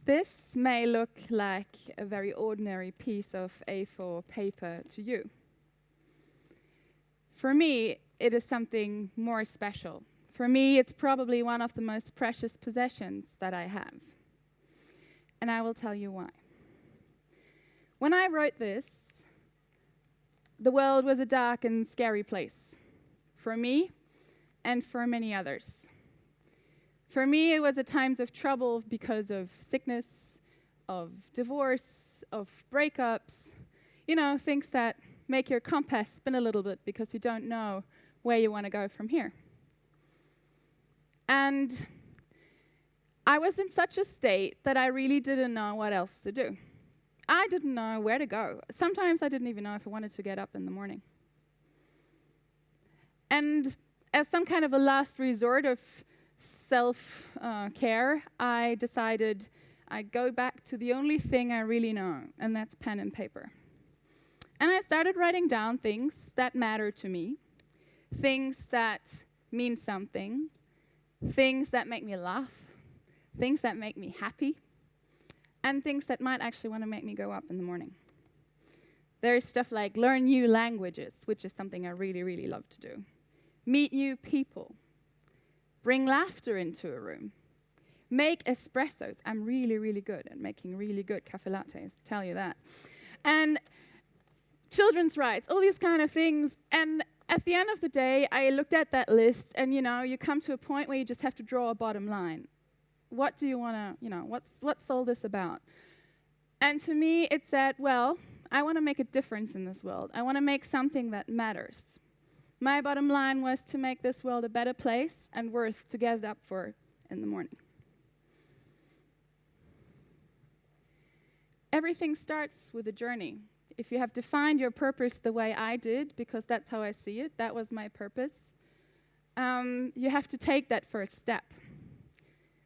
This may look like a very ordinary piece of A4 paper to you. For me, it is something more special. For me, it's probably one of the most precious possessions that I have. And I will tell you why. When I wrote this, the world was a dark and scary place. For me, and for many others. For me, it was at times of trouble because of sickness, of divorce, of breakups, things that make your compass spin a little bit because you don't know where you want to go from here. And I was in such a state that I really didn't know what else to do. I didn't know where to go. Sometimes I didn't even know if I wanted to get up in the morning. And as some kind of a last resort of self-care, I decided I'd go back to the only thing I really know, and that's pen and paper. And I started writing down things that matter to me, things that mean something, things that make me laugh, things that make me happy, and things that might actually want to make me go up in the morning. There's stuff like learn new languages, which is something I really, really love to do. Meet new people. Bring laughter into a room. Make espressos. I'm really, really good at making really good cafe lattes, tell you that. And children's rights, all these kind of things. And at the end of the day, I looked at that list, and you come to a point where you just have to draw a bottom line. What do you want to, what's all this about? And to me, it said, well, I want to make a difference in this world. I want to make something that matters. My bottom line was to make this world a better place and worth to get up for in the morning. Everything starts with a journey. If you have defined your purpose the way I did, because that's how I see it, that was my purpose, you have to take that first step.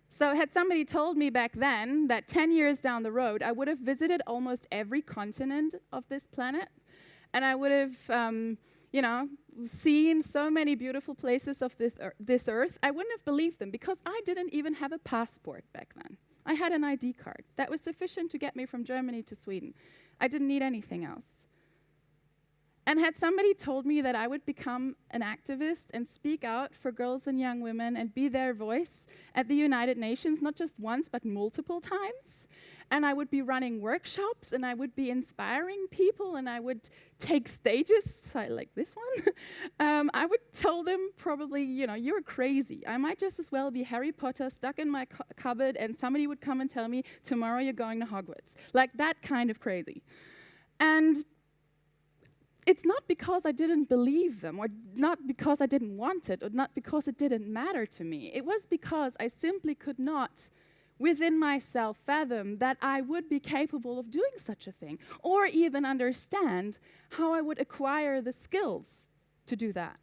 So had somebody told me back then that 10 years down the road, I would have visited almost every continent of this planet, and I would have seen so many beautiful places of this earth, I wouldn't have believed them because I didn't even have a passport back then. I had an ID card. That was sufficient to get me from Germany to Sweden. I didn't need anything else. And had somebody told me that I would become an activist and speak out for girls and young women and be their voice at the United Nations, not just once, but multiple times, and I would be running workshops, and I would be inspiring people, and I would take stages, like this one, I would tell them probably, you're crazy. I might just as well be Harry Potter stuck in my cupboard, and somebody would come and tell me, tomorrow you're going to Hogwarts. Like that kind of crazy. And it's not because I didn't believe them, or not because I didn't want it, or not because it didn't matter to me. It was because I simply could not, within myself, fathom that I would be capable of doing such a thing, or even understand how I would acquire the skills to do that.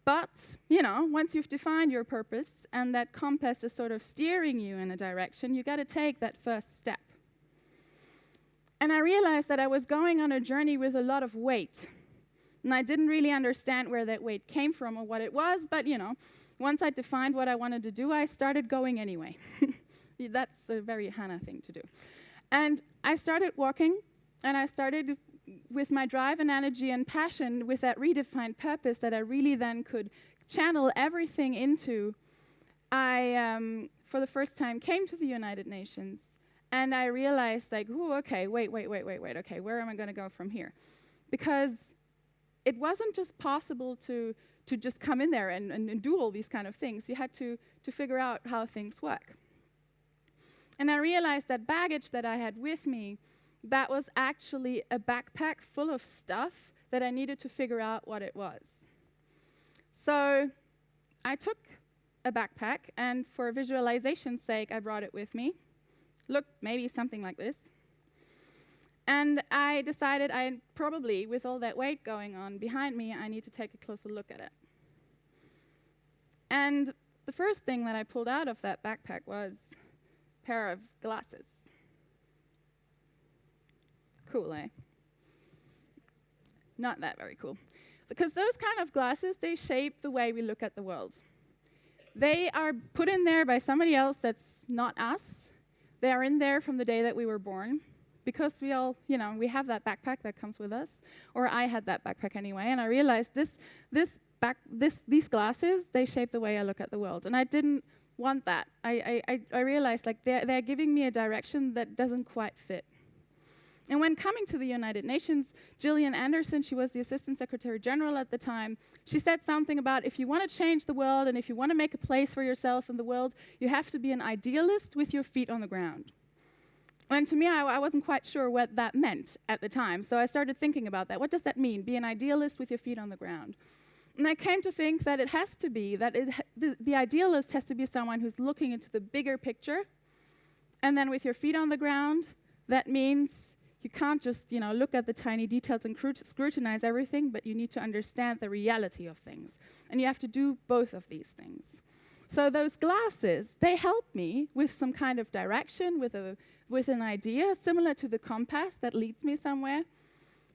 But, once you've defined your purpose, and that compass is sort of steering you in a direction, you got to take that first step. And I realized that I was going on a journey with a lot of weight. And I didn't really understand where that weight came from or what it was, but, once I defined what I wanted to do, I started going anyway. That's a very Hannah thing to do. And I started walking, and I started with my drive and energy and passion with that redefined purpose that I really then could channel everything into. I, for the first time, came to the United Nations. And I realized, wait, okay, where am I going to go from here? Because it wasn't just possible to just come in there and do all these kind of things. You had to figure out how things work. And I realized that baggage that I had with me, that was actually a backpack full of stuff that I needed to figure out what it was. So I took a backpack, and for visualization's sake, I brought it with me. Look, maybe something like this. And I decided probably, with all that weight going on behind me, I need to take a closer look at it. And the first thing that I pulled out of that backpack was a pair of glasses. Cool, eh? Not that very cool. Because those kind of glasses, they shape the way we look at the world. They are put in there by somebody else that's not us. They are in there from the day that we were born, because we all, we have that backpack that comes with us, or I had that backpack anyway, and I realized these glasses, they shape the way I look at the world, and I didn't want that. I realized like they're giving me a direction that doesn't quite fit. And when coming to the United Nations, Gillian Anderson, she was the Assistant Secretary General at the time, she said something about if you want to change the world and if you want to make a place for yourself in the world, you have to be an idealist with your feet on the ground. And to me, I wasn't quite sure what that meant at the time, so I started thinking about that. What does that mean, be an idealist with your feet on the ground? And I came to think that it has to be, that the idealist has to be someone who's looking into the bigger picture, and then with your feet on the ground, that means you can't just, look at the tiny details and scrutinize everything, but you need to understand the reality of things. And you have to do both of these things. So those glasses, they help me with some kind of direction, with an idea, similar to the compass that leads me somewhere.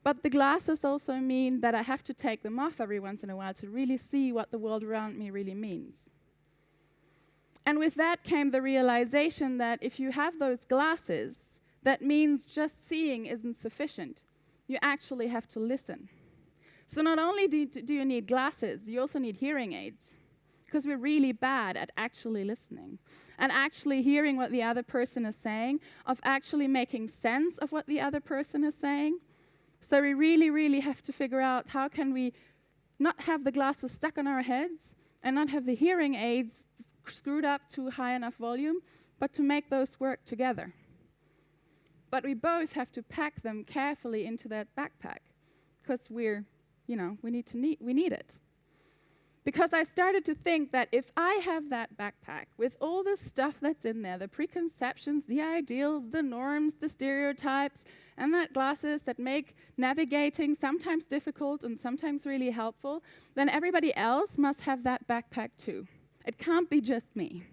But the glasses also mean that I have to take them off every once in a while to really see what the world around me really means. And with that came the realization that if you have those glasses, that means just seeing isn't sufficient. You actually have to listen. So not only do you need glasses, you also need hearing aids, because we're really bad at actually listening and actually hearing what the other person is saying, of actually making sense of what the other person is saying. So we really, really have to figure out how can we not have the glasses stuck on our heads and not have the hearing aids screwed up to high enough volume, but to make those work together. But we both have to pack them carefully into that backpack, because we need it. Because I started to think that if I have that backpack with all the stuff that's in there, the preconceptions, the ideals, the norms, the stereotypes, and that glasses that make navigating sometimes difficult and sometimes really helpful, then everybody else must have that backpack too. It can't be just me.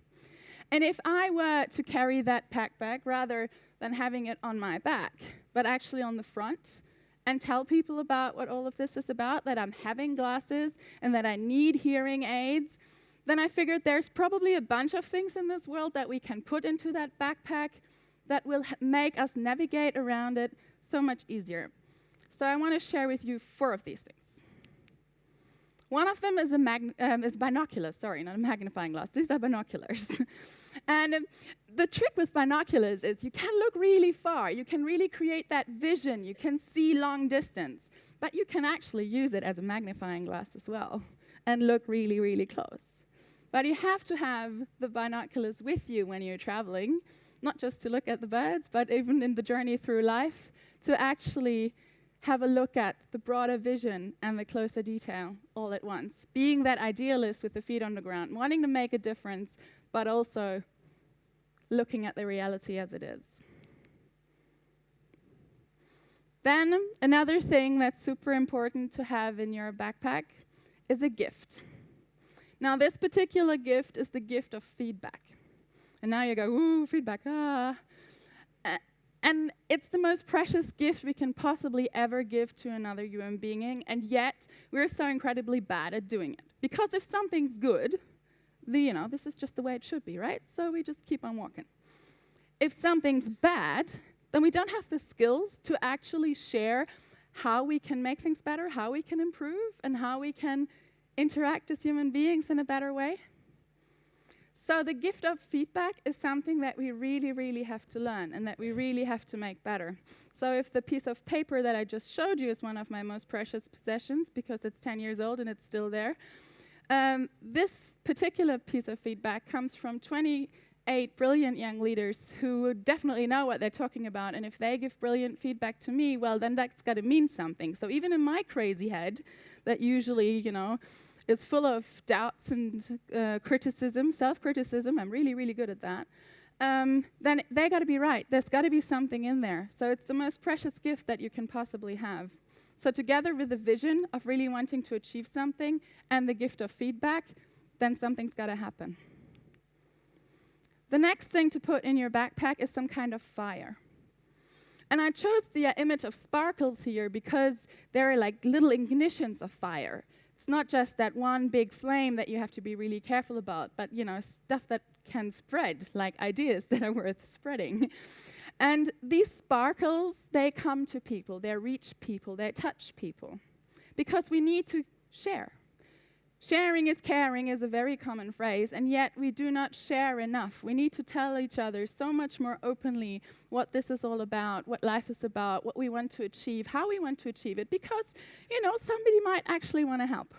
And if I were to carry that backpack rather than having it on my back, but actually on the front, and tell people about what all of this is about, that I'm having glasses and that I need hearing aids, then I figured there's probably a bunch of things in this world that we can put into that backpack that will make us navigate around it so much easier. So I want to share with you 4 of these things. One of them is binoculars, not a magnifying glass. These are binoculars. And the trick with binoculars is you can look really far. You can really create that vision. You can see long distance. But you can actually use it as a magnifying glass as well and look really, really close. But you have to have the binoculars with you when you're traveling, not just to look at the birds, but even in the journey through life, to actually have a look at the broader vision and the closer detail all at once. Being that idealist with the feet on the ground, wanting to make a difference, but also looking at the reality as it is. Then another thing that's super important to have in your backpack is a gift. Now this particular gift is the gift of feedback. And now you go, ooh, feedback, and it's the most precious gift we can possibly ever give to another human being, and yet we're so incredibly bad at doing it. Because if something's good, this is just the way it should be, right? So we just keep on walking. If something's bad, then we don't have the skills to actually share how we can make things better, how we can improve, and how we can interact as human beings in a better way. So the gift of feedback is something that we really, really have to learn and that we really have to make better. So if the piece of paper that I just showed you is one of my most precious possessions because it's 10 years old and it's still there, this particular piece of feedback comes from 28 brilliant young leaders who would definitely know what they're talking about. And if they give brilliant feedback to me, well, then that's got to mean something. So even in my crazy head that usually, is full of doubts and criticism, self-criticism, I'm really, really good at that, then they got to be right. There's got to be something in there. So it's the most precious gift that you can possibly have. So together with the vision of really wanting to achieve something and the gift of feedback, then something's got to happen. The next thing to put in your backpack is some kind of fire. And I chose the image of sparkles here because they're like little ignitions of fire. It's not just that one big flame that you have to be really careful about, but stuff that can spread, like ideas that are worth spreading. And these sparkles, they come to people, they reach people, they touch people, because we need to share. Sharing is caring is a very common phrase, and yet we do not share enough. We need to tell each other so much more openly what this is all about, what life is about, what we want to achieve, how we want to achieve it, because, somebody might actually want to help.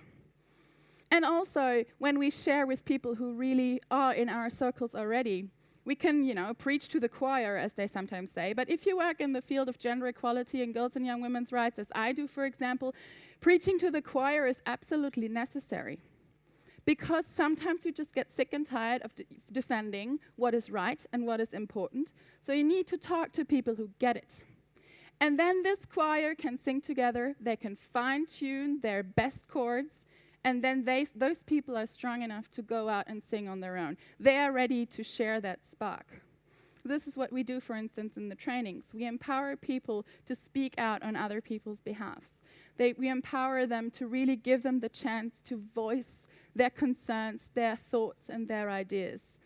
And also, when we share with people who really are in our circles already, we can, preach to the choir, as they sometimes say. But if you work in the field of gender equality and girls' and young women's rights, as I do, for example, preaching to the choir is absolutely necessary. Because sometimes you just get sick and tired of defending what is right and what is important. So you need to talk to people who get it. And then this choir can sing together, they can fine-tune their best chords, and then those people are strong enough to go out and sing on their own. They are ready to share that spark. This is what we do, for instance, in the trainings. We empower people to speak out on other people's behalves. We empower them to really give them the chance to voice their concerns, their thoughts, and their ideas,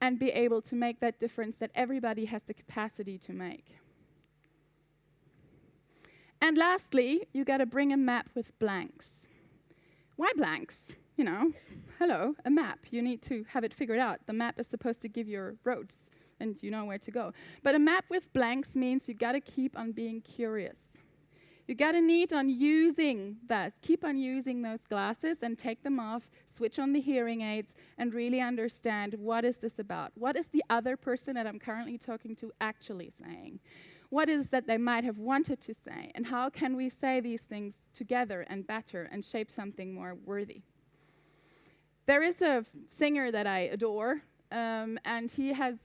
and be able to make that difference that everybody has the capacity to make. And lastly, you got to bring a map with blanks. Why blanks? Hello, a map. You need to have it figured out. The map is supposed to give you roads, and you know where to go. But a map with blanks means you got to keep on being curious. You got to keep on using those glasses and take them off, switch on the hearing aids, and really understand, what is this about? What is the other person that I'm currently talking to actually saying? What is that they might have wanted to say? And how can we say these things together and better and shape something more worthy? There is a singer that I adore, and he has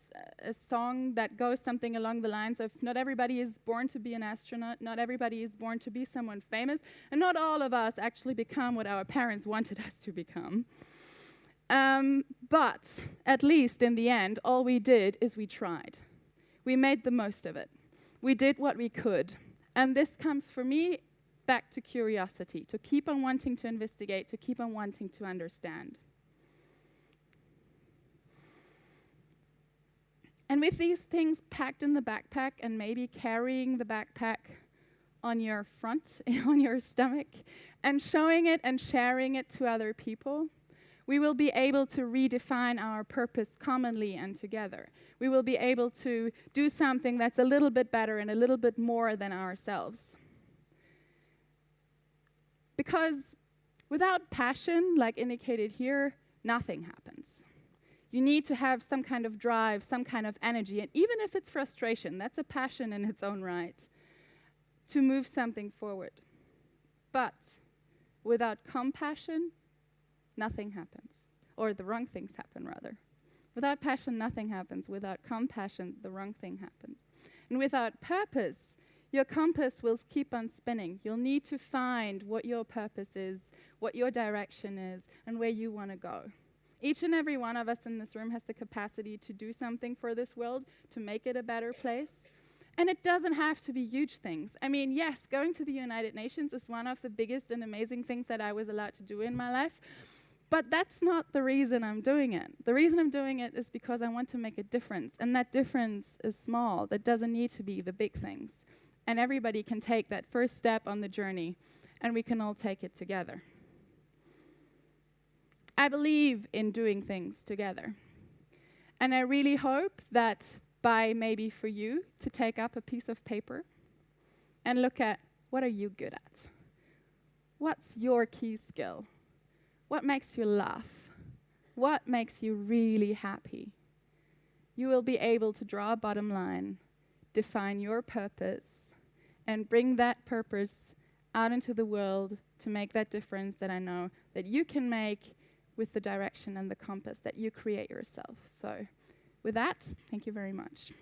a song that goes something along the lines of, not everybody is born to be an astronaut, not everybody is born to be someone famous, and not all of us actually become what our parents wanted us to become. But at least in the end, all we did is we tried. We made the most of it. We did what we could. And this comes, for me, back to curiosity, to keep on wanting to investigate, to keep on wanting to understand. And with these things packed in the backpack, and maybe carrying the backpack on your front, on your stomach, and showing it and sharing it to other people, we will be able to redefine our purpose commonly and together. We will be able to do something that's a little bit better and a little bit more than ourselves. Because without passion, like indicated here, nothing happens. You need to have some kind of drive, some kind of energy, and even if it's frustration, that's a passion in its own right, to move something forward. But without compassion, nothing happens. Or the wrong things happen, rather. Without passion, nothing happens. Without compassion, the wrong thing happens. And without purpose, your compass will keep on spinning. You'll need to find what your purpose is, what your direction is, and where you want to go. Each and every one of us in this room has the capacity to do something for this world, to make it a better place. And it doesn't have to be huge things. I mean, yes, going to the United Nations is one of the biggest and amazing things that I was allowed to do in my life. But that's not the reason I'm doing it. The reason I'm doing it is because I want to make a difference. And that difference is small. That doesn't need to be the big things. And everybody can take that first step on the journey, and we can all take it together. I believe in doing things together. And I really hope that by maybe for you to take up a piece of paper and look at, what are you good at? What's your key skill? What makes you laugh? What makes you really happy? You will be able to draw a bottom line, define your purpose, and bring that purpose out into the world to make that difference that I know that you can make with the direction and the compass that you create yourself. So with that, thank you very much.